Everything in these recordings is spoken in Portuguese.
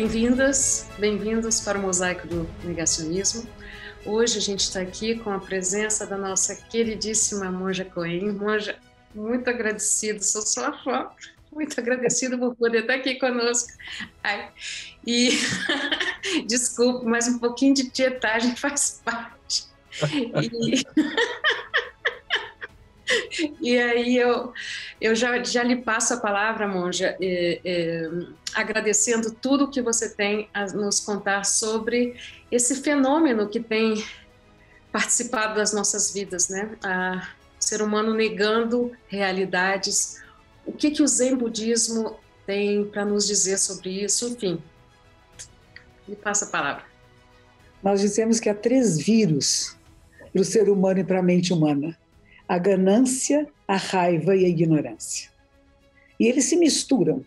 Bem-vindas, bem-vindos para o Mosaico do Negacionismo. Hoje a gente está aqui com a presença da nossa queridíssima Monja Cohen. Monja, muito agradecido, sou sua fã, muito agradecido por poder estar aqui conosco. Ai, e desculpe, mas um pouquinho de tietagem faz parte. E aí eu já lhe passo a palavra, Monja, agradecendo tudo que você tem a nos contar sobre esse fenômeno que tem participado das nossas vidas, né? O ser humano negando realidades. O que o Zen Budismo tem para nos dizer sobre isso? Enfim, me passa a palavra. Nós dizemos que há 3 vírus para o ser humano e para a mente humana: a ganância, a raiva e a ignorância. E eles se misturam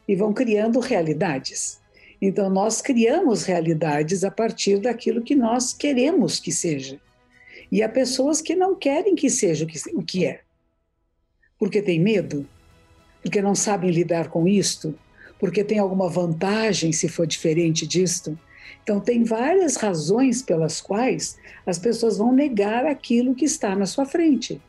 e vão criando realidades. Então, nós criamos realidades a partir daquilo que nós queremos que seja. E há pessoas que não querem que seja o que é. Porque tem medo, porque não sabem lidar com isto, porque tem alguma vantagem se for diferente disto. Então, tem várias razões pelas quais as pessoas vão negar aquilo que está na sua frente.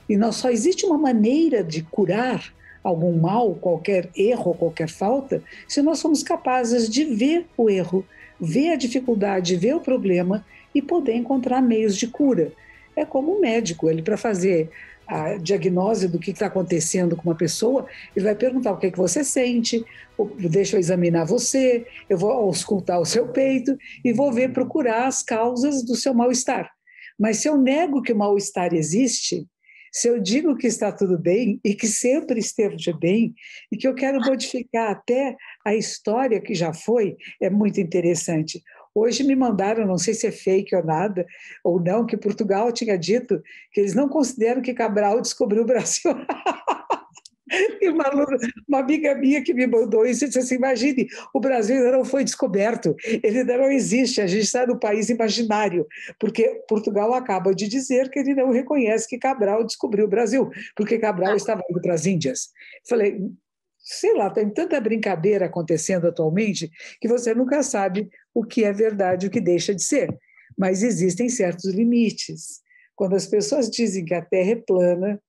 E só existe uma maneira de curar algum mal, qualquer erro, qualquer falta, se nós somos capazes de ver o erro, ver a dificuldade, ver o problema e poder encontrar meios de cura. É como um médico, ele para fazer a diagnose do que está acontecendo com uma pessoa, ele vai perguntar o que você sente, deixa eu examinar você, eu vou auscultar o seu peito e vou procurar as causas do seu mal-estar. Mas se eu nego que o mal-estar existe, se eu digo que está tudo bem e que sempre esteve bem e que eu quero modificar até a história que já foi, é muito interessante. Hoje me mandaram, não sei se é fake ou nada, ou não, que Portugal tinha dito que eles não consideram que Cabral descobriu o Brasil. E uma amiga minha que me mandou isso, disse assim: imagine, o Brasil ainda não foi descoberto, ele ainda não existe, a gente está no país imaginário, porque Portugal acaba de dizer que ele não reconhece que Cabral descobriu o Brasil, porque Cabral estava indo para as Índias. Falei, sei lá, tem tanta brincadeira acontecendo atualmente que você nunca sabe o que é verdade e o que deixa de ser, mas existem certos limites. Quando as pessoas dizem que a Terra é plana,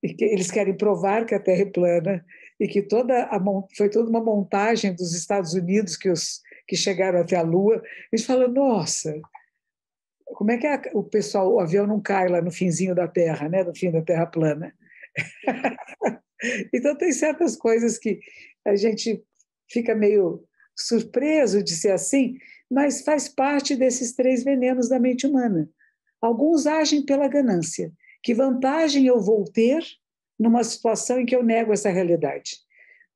e que eles querem provar que a Terra é plana e que foi toda uma montagem dos Estados Unidos que chegaram até a Lua, eles falam, nossa, como é que o avião não cai lá no finzinho da Terra, né, no fim da Terra plana? Então tem certas coisas que a gente fica meio surpreso de ser assim, mas faz parte desses 3 venenos da mente humana. Alguns agem pela ganância. Que vantagem eu vou ter numa situação em que eu nego essa realidade?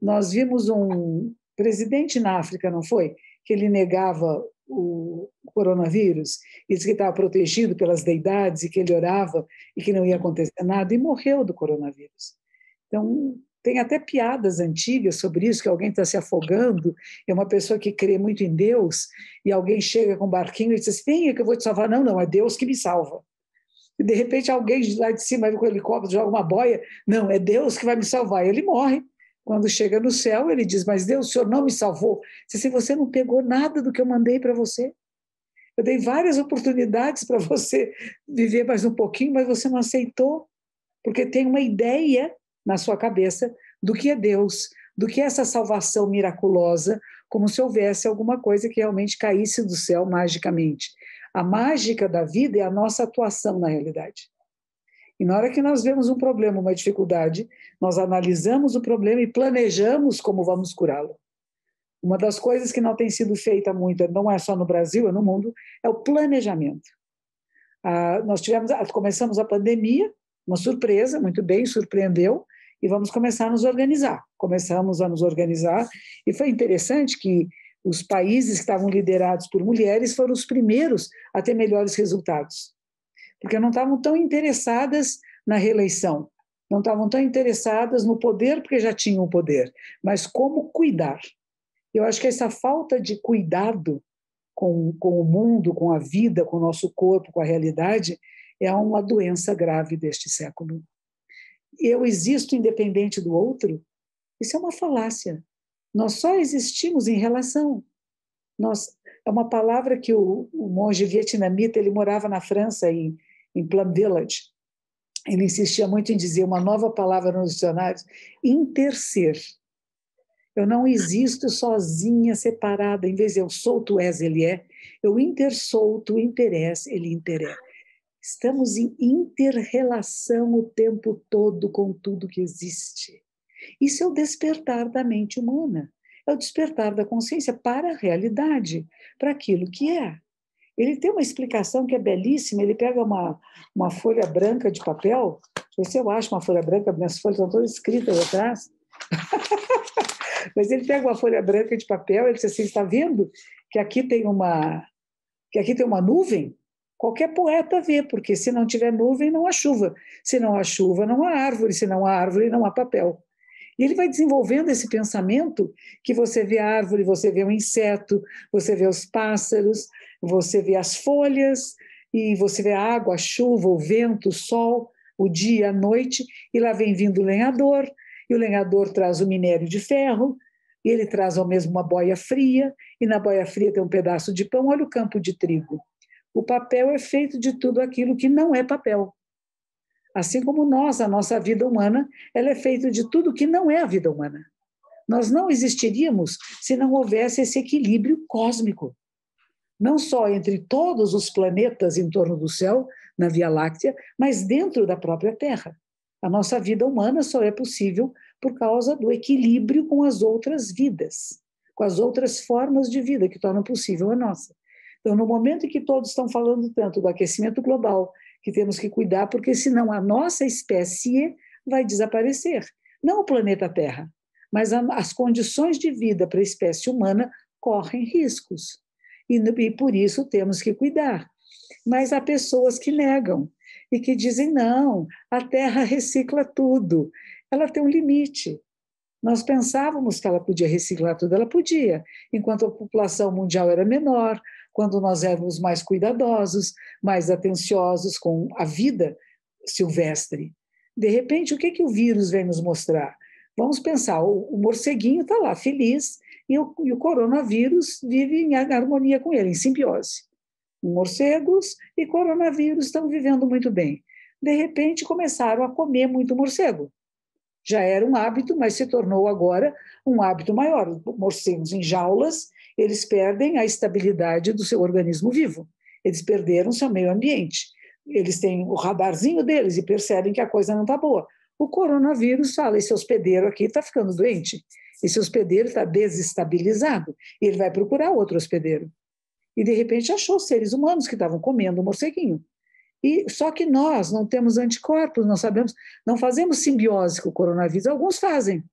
Nós vimos um presidente na África, não foi? Que ele negava o coronavírus, e disse que estava protegido pelas deidades e que ele orava e que não ia acontecer nada, e morreu do coronavírus. Então, tem até piadas antigas sobre isso, que alguém está se afogando, é uma pessoa que crê muito em Deus, e alguém chega com um barquinho e diz assim, venha que eu vou te salvar. Não, é Deus que me salva. E de repente alguém lá de cima com o helicóptero joga uma boia, não, é Deus que vai me salvar. Ele morre. Quando chega no céu, ele diz, mas Deus, o Senhor não me salvou. Diz assim, você não pegou nada do que eu mandei para você. Eu dei várias oportunidades para você viver mais um pouquinho, mas você não aceitou, porque tem uma ideia na sua cabeça do que é Deus, do que é essa salvação miraculosa, como se houvesse alguma coisa que realmente caísse do céu magicamente. A mágica da vida é a nossa atuação na realidade. E na hora que nós vemos um problema, uma dificuldade, nós analisamos o problema e planejamos como vamos curá-lo. Uma das coisas que não tem sido feita muito, não é só no Brasil, é no mundo, é o planejamento. Começamos a pandemia, uma surpresa, muito bem, surpreendeu, e vamos começar a nos organizar. Começamos a nos organizar, e foi interessante que os países que estavam liderados por mulheres foram os primeiros a ter melhores resultados, porque não estavam tão interessadas na reeleição, não estavam tão interessadas no poder, porque já tinham o poder, mas como cuidar. Eu acho que essa falta de cuidado com o mundo, com a vida, com o nosso corpo, com a realidade, é uma doença grave deste século. Eu existo independente do outro? Isso é uma falácia. Nós só existimos em relação. É uma palavra que o monge vietnamita, ele morava na França, em Plum Village. Ele insistia muito em dizer uma nova palavra nos dicionários: interser. Eu não existo sozinha, separada. Em vez de eu sou, tu és, ele é, eu intersou, tu interés, ele interé. Estamos em inter-relação o tempo todo com tudo que existe. Isso é o despertar da mente humana. É o despertar da consciência para a realidade, para aquilo que é. Ele tem uma explicação que é belíssima. Ele pega uma folha branca de papel. Deixa eu ver se eu acho uma folha branca, minhas folhas estão todas escritas aí atrás. Mas ele pega uma folha branca de papel e ele diz assim: está vendo que aqui tem uma nuvem? Qualquer poeta vê, porque se não tiver nuvem, não há chuva. Se não há chuva, não há árvore. Se não há árvore, não há papel. E ele vai desenvolvendo esse pensamento que você vê a árvore, você vê o inseto, você vê os pássaros, você vê as folhas, e você vê a água, a chuva, o vento, o sol, o dia, a noite, e lá vem vindo o lenhador, e o lenhador traz o minério de ferro, e ele traz ao mesmo uma boia fria, e na boia fria tem um pedaço de pão. Olha o campo de trigo. O papel é feito de tudo aquilo que não é papel. Assim como nós, a nossa vida humana, ela é feita de tudo que não é a vida humana. Nós não existiríamos se não houvesse esse equilíbrio cósmico. Não só entre todos os planetas em torno do céu, na Via Láctea, mas dentro da própria Terra. A nossa vida humana só é possível por causa do equilíbrio com as outras vidas, com as outras formas de vida que tornam possível a nossa. Então, no momento em que todos estão falando tanto do aquecimento global, que temos que cuidar, porque senão a nossa espécie vai desaparecer. Não o planeta Terra, mas as condições de vida para a espécie humana correm riscos. E por isso temos que cuidar. Mas há pessoas que negam e que dizem: não, a Terra recicla tudo. Ela tem um limite. Nós pensávamos que ela podia reciclar tudo, ela podia, enquanto a população mundial era menor, quando nós éramos mais cuidadosos, mais atenciosos com a vida silvestre. De repente, o que o vírus vem nos mostrar? Vamos pensar, o morceguinho está lá, feliz, e o coronavírus vive em harmonia com ele, em simbiose. Morcegos e coronavírus estão vivendo muito bem. De repente, começaram a comer muito morcego. Já era um hábito, mas se tornou agora um hábito maior. Morcegos em jaulas, eles perdem a estabilidade do seu organismo vivo. Eles perderam seu meio ambiente. Eles têm o radarzinho deles e percebem que a coisa não está boa. O coronavírus fala: esse hospedeiro aqui está ficando doente, esse hospedeiro está desestabilizado, e ele vai procurar outro hospedeiro. E, de repente, achou seres humanos que estavam comendo um morceguinho. E só que nós não temos anticorpos, não sabemos, não fazemos simbiose com o coronavírus. Alguns fazem.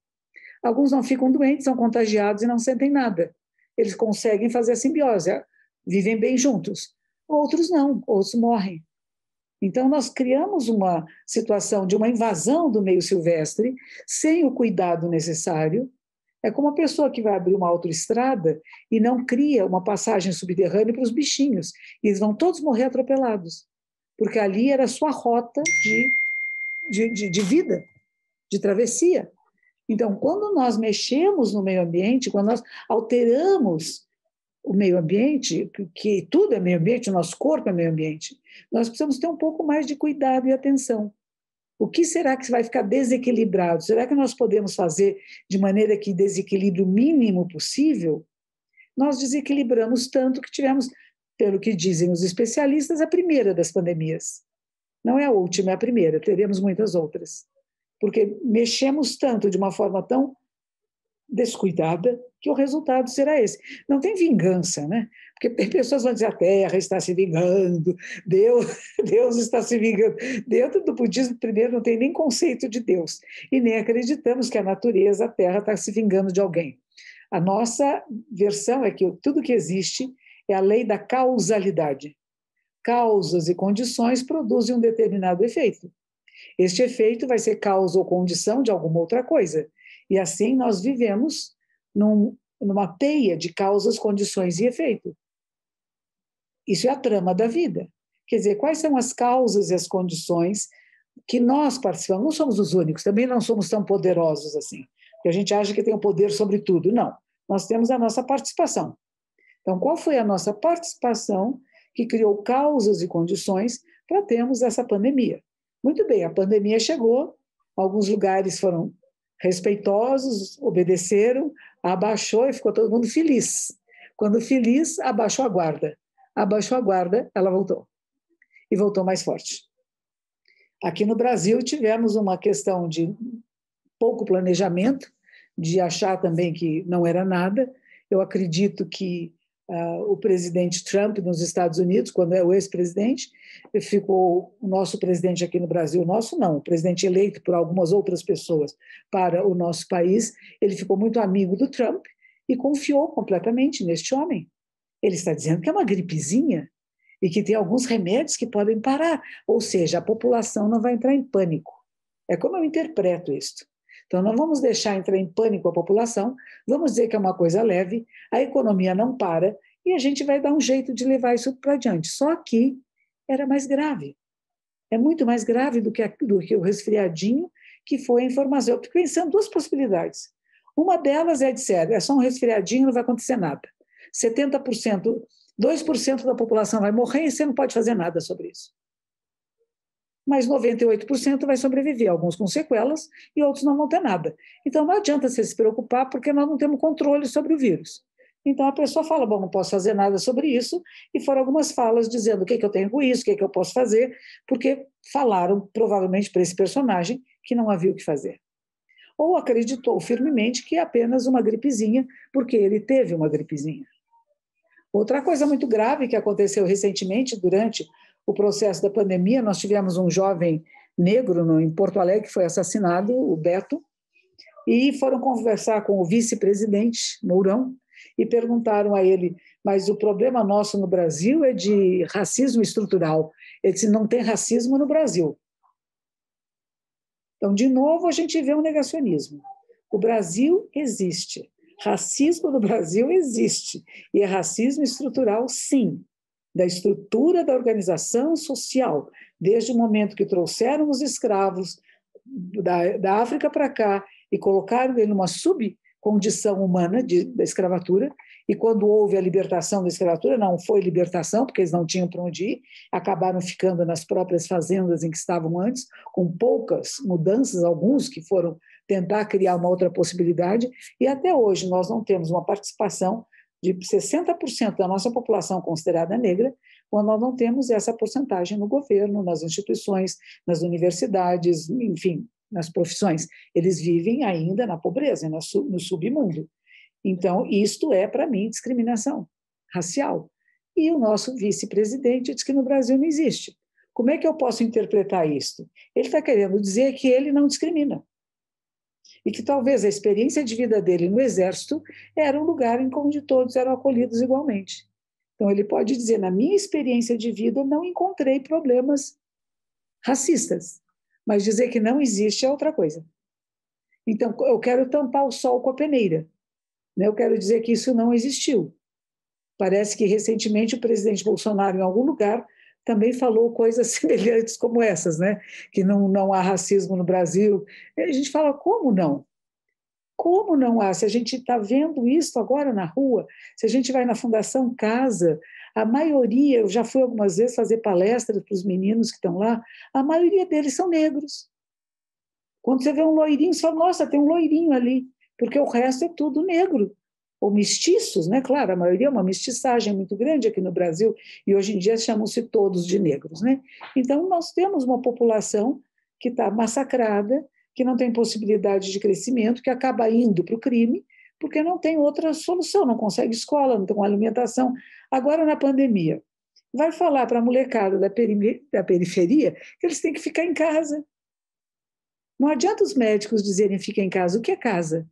Alguns não ficam doentes, são contagiados e não sentem nada. Eles conseguem fazer a simbiose, vivem bem juntos. Outros não, outros morrem. Então, nós criamos uma situação de uma invasão do meio silvestre sem o cuidado necessário. É como uma pessoa que vai abrir uma autoestrada e não cria uma passagem subterrânea para os bichinhos. E eles vão todos morrer atropelados. Porque ali era a sua rota de vida, de travessia. Então, quando nós mexemos no meio ambiente, quando nós alteramos o meio ambiente, que tudo é meio ambiente, o nosso corpo é meio ambiente, nós precisamos ter um pouco mais de cuidado e atenção. O que será que vai ficar desequilibrado? Será que nós podemos fazer de maneira que desequilíbrio mínimo possível? Nós desequilibramos tanto que tivemos, pelo que dizem os especialistas, a primeira das pandemias. Não é a última, é a primeira, teremos muitas outras. Porque mexemos tanto de uma forma tão descuidada que o resultado será esse. Não tem vingança, né? Porque pessoas vão dizer: a Terra está se vingando, Deus está se vingando. Dentro do budismo, primeiro, não tem nem conceito de Deus, e nem acreditamos que a natureza, a Terra, está se vingando de alguém. A nossa versão é que tudo que existe é a lei da causalidade. Causas e condições produzem um determinado efeito. Este efeito vai ser causa ou condição de alguma outra coisa. E assim nós vivemos numa teia de causas, condições e efeito. Isso é a trama da vida. Quer dizer, quais são as causas e as condições que nós participamos? Não somos os únicos, também não somos tão poderosos assim. que a gente acha que tem o poder sobre tudo. Não, nós temos a nossa participação. Então, qual foi a nossa participação que criou causas e condições para termos essa pandemia? Muito bem, a pandemia chegou, alguns lugares foram respeitosos, obedeceram, abaixou e ficou todo mundo feliz. Quando feliz, abaixou a guarda. Abaixou a guarda, ela voltou. E voltou mais forte. Aqui no Brasil tivemos uma questão de pouco planejamento, de achar também que não era nada. Eu acredito que o presidente Trump nos Estados Unidos, quando é o ex-presidente, ficou o nosso presidente aqui no Brasil, nosso não, o presidente eleito por algumas outras pessoas para o nosso país, ele ficou muito amigo do Trump e confiou completamente neste homem. Ele está dizendo que é uma gripezinha e que tem alguns remédios que podem parar, ou seja, a população não vai entrar em pânico. É como eu interpreto isto. Então, não vamos deixar entrar em pânico a população, vamos dizer que é uma coisa leve, a economia não para e a gente vai dar um jeito de levar isso para adiante. Só que era mais grave. É muito mais grave do que o resfriadinho, que foi a informação. Eu fico pensando duas possibilidades. Uma delas é dizer, é só um resfriadinho, não vai acontecer nada. 70%, 2% da população vai morrer e você não pode fazer nada sobre isso. Mas 98% vai sobreviver, alguns com sequelas e outros não vão ter nada. Então, não adianta você se preocupar, porque nós não temos controle sobre o vírus. Então, a pessoa fala, bom, não posso fazer nada sobre isso, e foram algumas falas dizendo o que eu tenho com isso, o que eu posso fazer, porque falaram, provavelmente, para esse personagem que não havia o que fazer. Ou acreditou firmemente que é apenas uma gripezinha, porque ele teve uma gripezinha. Outra coisa muito grave que aconteceu recentemente, durante o processo da pandemia, nós tivemos um jovem negro em Porto Alegre que foi assassinado, o Beto, e foram conversar com o vice-presidente, Mourão, e perguntaram a ele, mas o problema nosso no Brasil é de racismo estrutural. Ele disse, não tem racismo no Brasil. Então, de novo, a gente vê um negacionismo. O Brasil existe. Racismo no Brasil existe. E é racismo estrutural, sim. Da estrutura da organização social, desde o momento que trouxeram os escravos da África para cá e colocaram ele numa subcondição humana da escravatura, e quando houve a libertação da escravatura, não foi libertação, porque eles não tinham para onde ir, acabaram ficando nas próprias fazendas em que estavam antes, com poucas mudanças, alguns que foram tentar criar uma outra possibilidade, e até hoje nós não temos uma participação de 60% da nossa população considerada negra, quando nós não temos essa porcentagem no governo, nas instituições, nas universidades, enfim, nas profissões. Eles vivem ainda na pobreza, no submundo. Então, isto é, para mim, discriminação racial. E o nosso vice-presidente diz que no Brasil não existe. Como é que eu posso interpretar isto? Ele está querendo dizer que ele não discrimina. E que talvez a experiência de vida dele no Exército era um lugar em onde todos eram acolhidos igualmente. Então, ele pode dizer, na minha experiência de vida, não encontrei problemas racistas, mas dizer que não existe é outra coisa. Então, eu quero tampar o sol com a peneira. Eu quero dizer que isso não existiu. Parece que, recentemente, o presidente Bolsonaro, em algum lugar, também falou coisas semelhantes como essas, né? Que não há racismo no Brasil. E a gente fala, como não? Como não há? Se a gente está vendo isso agora na rua, se a gente vai na Fundação Casa, a maioria, eu já fui algumas vezes fazer palestras para os meninos que estão lá, a maioria deles são negros. Quando você vê um loirinho, você fala, nossa, tem um loirinho ali, porque o resto é tudo negro. Ou mestiços, né? Claro, a maioria é uma mestiçagem muito grande aqui no Brasil, e hoje em dia chamam-se todos de negros, né? Então, nós temos uma população que está massacrada, que não tem possibilidade de crescimento, que acaba indo para o crime, porque não tem outra solução, não consegue escola, não tem uma alimentação. Agora, na pandemia, vai falar para a molecada da periferia que eles têm que ficar em casa. Não adianta os médicos dizerem fica em casa. O que é casa?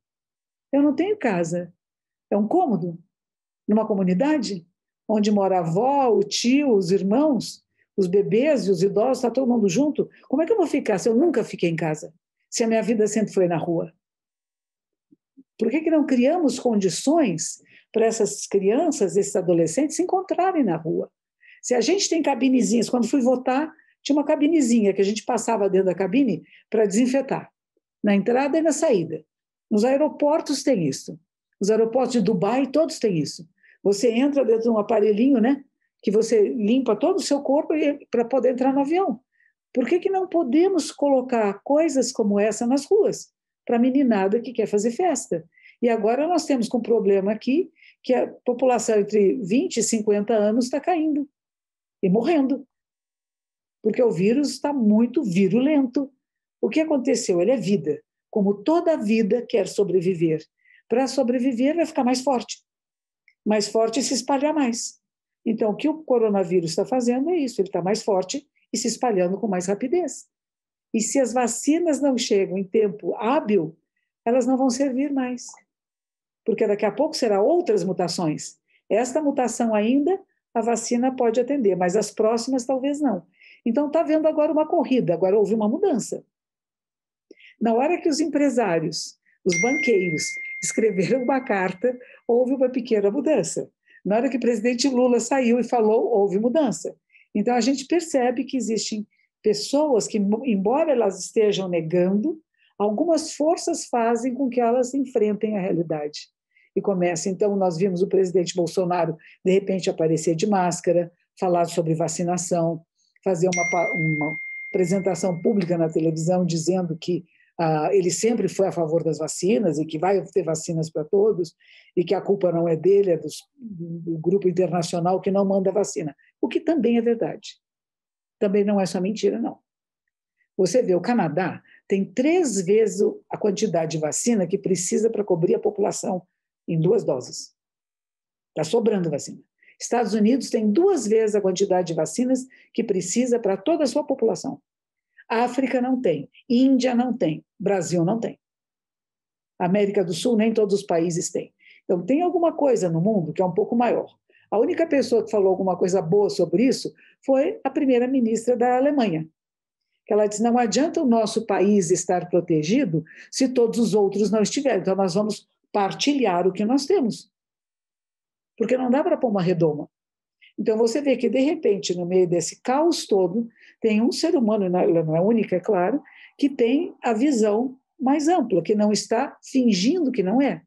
Eu não tenho casa. É um cômodo? Numa comunidade? Onde mora a avó, o tio, os irmãos, os bebês e os idosos, está todo mundo junto? Como é que eu vou ficar se eu nunca fiquei em casa? Se a minha vida sempre foi na rua? Por que não criamos condições para essas crianças, esses adolescentes se encontrarem na rua? Se a gente tem cabinezinhas, quando fui votar, tinha uma cabinezinha que a gente passava dentro da cabine para desinfetar, na entrada e na saída. Nos aeroportos tem isso. Os aeroportos de Dubai, todos têm isso. Você entra dentro de um aparelhinho, né? Que você limpa todo o seu corpo para poder entrar no avião. Por que não podemos colocar coisas como essa nas ruas? Para a meninada que quer fazer festa. E agora nós temos um problema aqui, que a população entre 20 e 50 anos está caindo e morrendo. Porque o vírus está muito virulento. O que aconteceu? Ele é vida. Como toda vida quer sobreviver. Para sobreviver, vai ficar mais forte. Mais forte e se espalhar mais. Então, o que o coronavírus está fazendo é isso. Ele está mais forte e se espalhando com mais rapidez. E se as vacinas não chegam em tempo hábil, elas não vão servir mais. Porque daqui a pouco será outras mutações. Esta mutação ainda, a vacina pode atender, mas as próximas talvez não. Então, está havendo agora uma corrida, agora houve uma mudança. Na hora que os empresários, os banqueiros, escreveram uma carta, houve uma pequena mudança. Na hora que o presidente Lula saiu e falou, houve mudança. Então, a gente percebe que existem pessoas que, embora elas estejam negando, algumas forças fazem com que elas enfrentem a realidade. E começa, então, nós vimos o presidente Bolsonaro, de repente, aparecer de máscara, falar sobre vacinação, fazer uma apresentação pública na televisão dizendo que ele sempre foi a favor das vacinas e que vai ter vacinas para todos e que a culpa não é dele, é do grupo internacional que não manda vacina. O que também é verdade. Também não é só mentira, não. Você vê, o Canadá tem 3 vezes a quantidade de vacina que precisa para cobrir a população em 2 doses. Está sobrando vacina. Estados Unidos tem 2 vezes a quantidade de vacinas que precisa para toda a sua população. África não tem, Índia não tem, Brasil não tem. América do Sul, nem todos os países têm. Então, tem alguma coisa no mundo que é um pouco maior. A única pessoa que falou alguma coisa boa sobre isso foi a primeira-ministra da Alemanha. Que ela disse, não adianta o nosso país estar protegido se todos os outros não estiverem. Então, nós vamos partilhar o que nós temos. Porque não dá para pôr uma redoma. Então, você vê que, de repente, no meio desse caos todo, tem um ser humano, ela não é única, é claro, que tem a visão mais ampla, que não está fingindo que não é.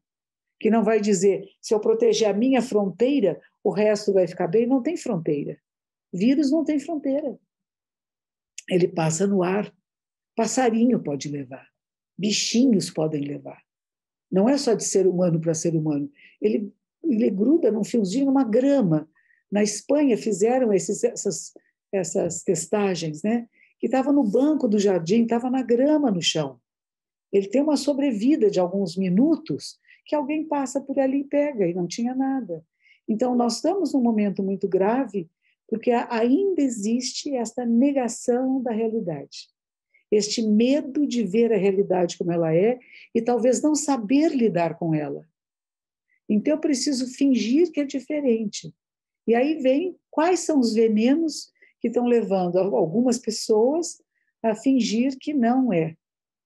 Que não vai dizer, se eu proteger a minha fronteira, o resto vai ficar bem. Não tem fronteira. Vírus não tem fronteira. Ele passa no ar. Passarinho pode levar. Bichinhos podem levar. Não é só de ser humano para ser humano. Ele gruda num fiozinho, numa grama. Na Espanha fizeram essas testagens, né? Que estava no banco do jardim, estava na grama no chão. Ele tem uma sobrevida de alguns minutos que alguém passa por ali e pega, e não tinha nada. Então, nós estamos num momento muito grave, porque ainda existe esta negação da realidade. Este medo de ver a realidade como ela é e talvez não saber lidar com ela. Então, eu preciso fingir que é diferente. E aí vem quais são os venenos que estão levando algumas pessoas a fingir que não é.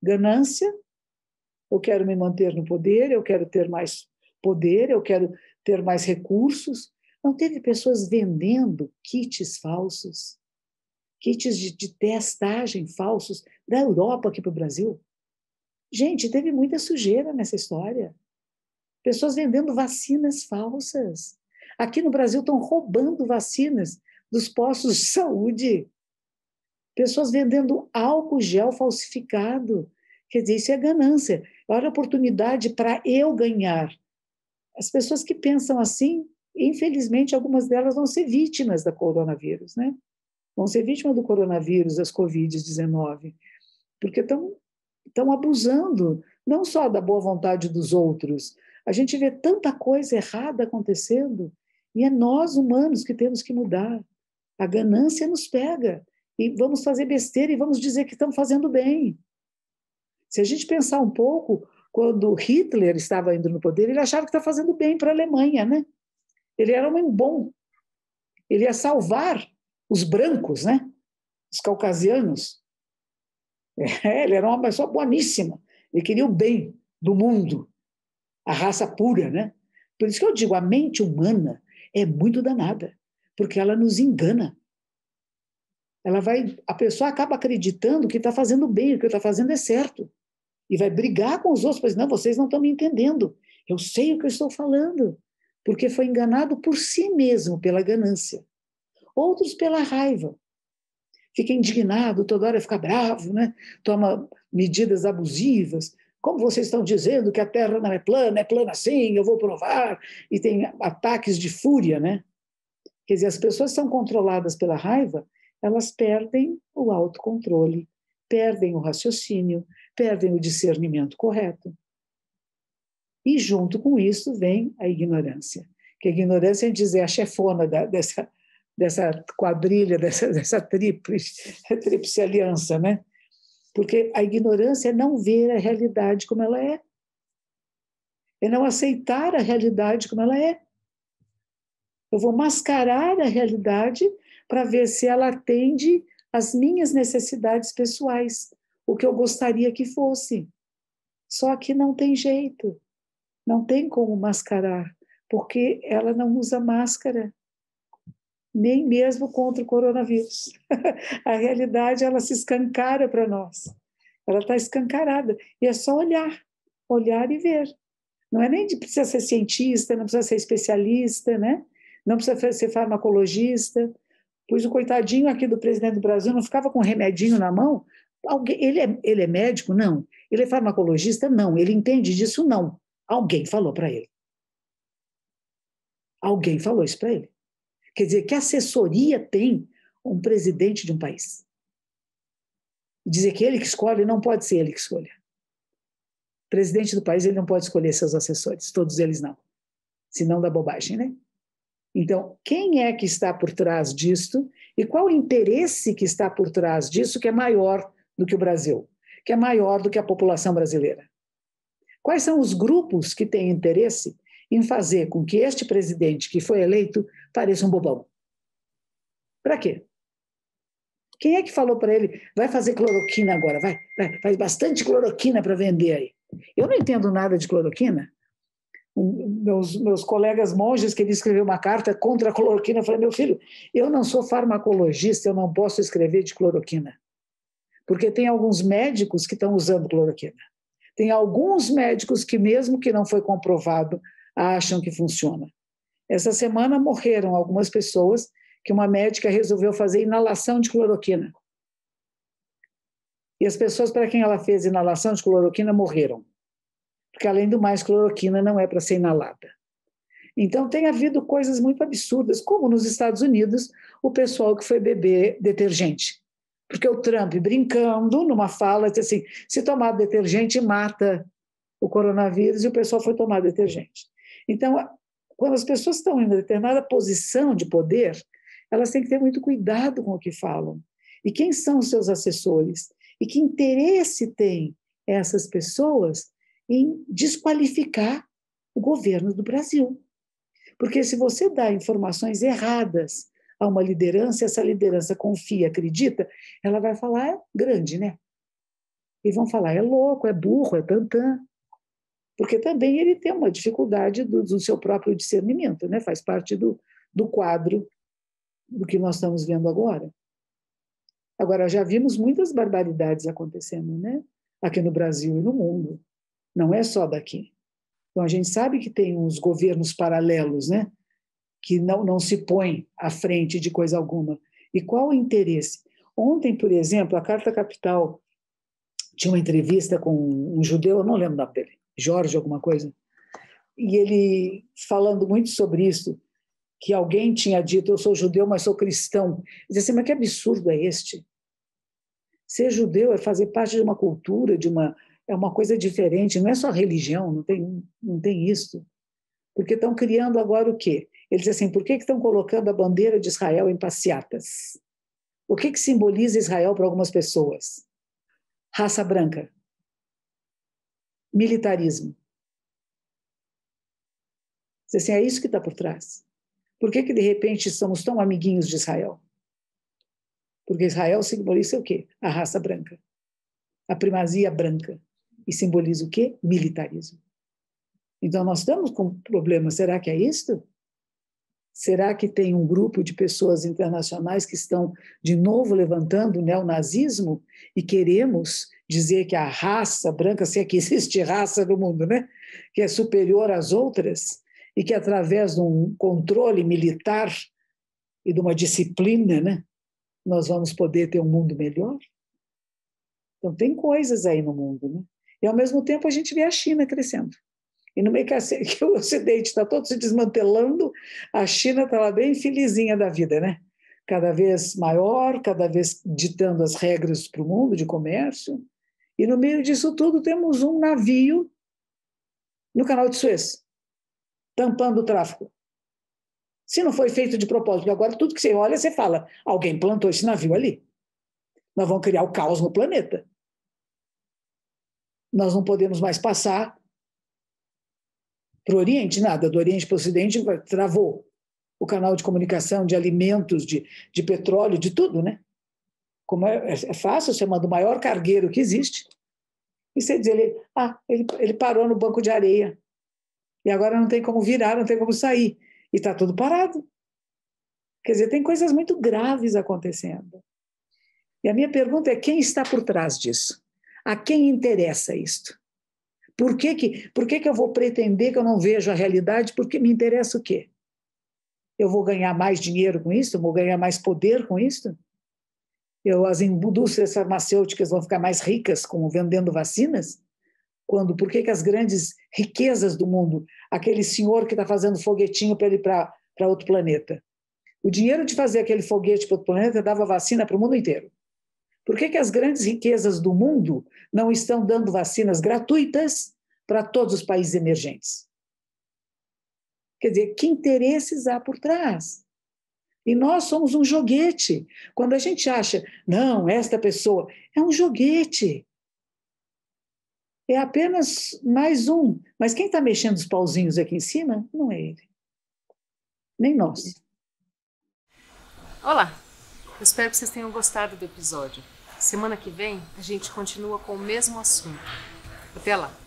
Ganância, eu quero me manter no poder, eu quero ter mais poder, eu quero ter mais recursos. Não teve pessoas vendendo kits falsos, kits de testagem falsos da Europa aqui para o Brasil? Gente, teve muita sujeira nessa história. Pessoas vendendo vacinas falsas. Aqui no Brasil estão roubando vacinas dos postos de saúde. Pessoas vendendo álcool gel falsificado. Quer dizer, isso é ganância. Olha a oportunidade para eu ganhar. As pessoas que pensam assim, infelizmente, algumas delas vão ser vítimas da coronavírus, né? Vão ser vítimas do coronavírus, das Covid-19, porque estão abusando, não só da boa vontade dos outros. A gente vê tanta coisa errada acontecendo, e é nós, humanos, que temos que mudar. A ganância nos pega, e vamos fazer besteira e vamos dizer que estamos fazendo bem. Se a gente pensar um pouco, quando Hitler estava indo no poder, ele achava que estava fazendo bem para a Alemanha, né? Ele era um homem bom. Ele ia salvar os brancos, né? Os caucasianos. Ele era uma pessoa boníssima. Ele queria o bem do mundo, a raça pura, né? Por isso que eu digo, a mente humana é muito danada, porque ela nos engana. A pessoa acaba acreditando que está fazendo bem, o que está fazendo é certo. e vai brigar com os outros, pois não, vocês não estão me entendendo. Eu sei o que eu estou falando, porque foi enganado por si mesmo, pela ganância. Outros pela raiva. Fica indignado, toda hora fica bravo, né? Toma medidas abusivas. Como vocês estão dizendo que a Terra não é plana sim, eu vou provar. E tem ataques de fúria, né? Quer dizer, as pessoas são controladas pela raiva, elas perdem o autocontrole, perdem o raciocínio, perdem o discernimento correto. E junto com isso vem a ignorância. Que a ignorância é dizer a chefona dessa quadrilha, dessa tríplice aliança, né? Porque a ignorância é não ver a realidade como ela é não aceitar a realidade como ela é. Eu vou mascarar a realidade para ver se ela atende às minhas necessidades pessoais, o que eu gostaria que fosse. Só que não tem jeito, não tem como mascarar, porque ela não usa máscara, nem mesmo contra o coronavírus. A realidade, ela se escancara para nós. Ela está escancarada. E é só olhar e ver. Não é nem de precisa ser cientista, não precisa ser especialista, né? Não precisa ser farmacologista. Pois o coitadinho aqui do presidente do Brasil não ficava com um remedinho na mão? Ele é médico? Não. Ele é farmacologista? Não. Ele entende disso? Não. Alguém falou para ele. Alguém falou isso para ele. Quer dizer, que assessoria tem um presidente de um país? Dizer que ele que escolhe, não pode ser ele que escolha. O presidente do país, ele não pode escolher seus assessores, todos eles não. Senão dá bobagem, né? Então, quem é que está por trás disto e qual o interesse que está por trás disso que é maior do que o Brasil, que é maior do que a população brasileira? Quais são os grupos que têm interesse em fazer com que este presidente que foi eleito pareça um bobão? Para quê? Quem é que falou para ele, vai fazer cloroquina agora, faz bastante cloroquina para vender aí. Eu não entendo nada de cloroquina. Meus colegas monges queriam escrever uma carta contra a cloroquina. Eu falei, meu filho, eu não sou farmacologista, eu não posso escrever de cloroquina. Porque tem alguns médicos que estão usando cloroquina. Tem alguns médicos que, mesmo que não foi comprovado, acham que funciona. Essa semana morreram algumas pessoas que uma médica resolveu fazer inalação de cloroquina. E as pessoas para quem ela fez inalação de cloroquina morreram. Porque, além do mais, cloroquina não é para ser inalada. Então, tem havido coisas muito absurdas, como nos Estados Unidos, o pessoal que foi beber detergente. Porque o Trump, brincando numa fala, disse assim, se tomar detergente, mata o coronavírus, e o pessoal foi tomar detergente. Então, quando as pessoas estão em determinada posição de poder, elas têm que ter muito cuidado com o que falam. E quem são os seus assessores? E que interesse têm essas pessoas em desqualificar o governo do Brasil? Porque se você dá informações erradas a uma liderança, essa liderança confia, acredita, ela vai falar grande, né? E vão falar, é louco, é burro, é tantã. Porque também ele tem uma dificuldade do seu próprio discernimento, né? Faz parte do quadro do que nós estamos vendo agora. Agora, já vimos muitas barbaridades acontecendo, né? Aqui no Brasil e no mundo. Não é só daqui. Então, a gente sabe que tem uns governos paralelos, né? Que não se põem à frente de coisa alguma. E qual o interesse? Ontem, por exemplo, a Carta Capital tinha uma entrevista com um judeu, eu não lembro o nome dele, Jorge alguma coisa, e ele falando muito sobre isso, que alguém tinha dito, eu sou judeu, mas sou cristão. Ele disse assim, mas que absurdo é este? Ser judeu é fazer parte de uma cultura, é uma coisa diferente, não é só religião, não tem isso. Porque estão criando agora o quê? Ele diz assim, por que estão colocando a bandeira de Israel em passeatas? O que simboliza Israel para algumas pessoas? Raça branca. Militarismo. Diz assim, é isso que está por trás. Por que de repente somos tão amiguinhos de Israel? Porque Israel simboliza o quê? A raça branca. A primazia branca. E simboliza o quê? Militarismo. Então, nós estamos com um problema. Será que é isto? Será que tem um grupo de pessoas internacionais que estão, de novo, levantando o neonazismo e queremos dizer que a raça branca, se é que existe raça no mundo, né? Que é superior às outras, e que através de um controle militar e de uma disciplina, né, nós vamos poder ter um mundo melhor. Então tem coisas aí no mundo, né? E ao mesmo tempo a gente vê a China crescendo. E no meio que o Ocidente está todo se desmantelando, a China está lá bem felizinha da vida, né? Cada vez maior, cada vez ditando as regras para o mundo de comércio. E no meio disso tudo temos um navio no Canal de Suez, tampando o tráfego. Se não foi feito de propósito, agora tudo que você olha, você fala, alguém plantou esse navio ali. Nós vamos criar o caos no planeta. Nós não podemos mais passar para o Oriente, nada. Do Oriente para o Ocidente travou o canal de comunicação, de alimentos, de petróleo, de tudo, né? Como é fácil, você manda o maior cargueiro que existe, e você diz, ele parou no banco de areia, e agora não tem como virar, não tem como sair, e está tudo parado. Quer dizer, tem coisas muito graves acontecendo. E a minha pergunta é, quem está por trás disso? A quem interessa isto? Por que eu vou pretender que eu não vejo a realidade? Porque me interessa o quê? Eu vou ganhar mais dinheiro com isso? Eu vou ganhar mais poder com isso? As indústrias farmacêuticas vão ficar mais ricas vendendo vacinas? Por que as grandes riquezas do mundo, aquele senhor que está fazendo foguetinho para ele ir para outro planeta, o dinheiro de fazer aquele foguete para outro planeta dava vacina para o mundo inteiro. Por que as grandes riquezas do mundo não estão dando vacinas gratuitas para todos os países emergentes? Quer dizer, que interesses há por trás? E nós somos um joguete. Quando a gente acha, não, esta pessoa é um joguete. É apenas mais um. Mas quem está mexendo os pauzinhos aqui em cima não é ele. Nem nós. Olá, eu espero que vocês tenham gostado do episódio. Semana que vem a gente continua com o mesmo assunto. Até lá!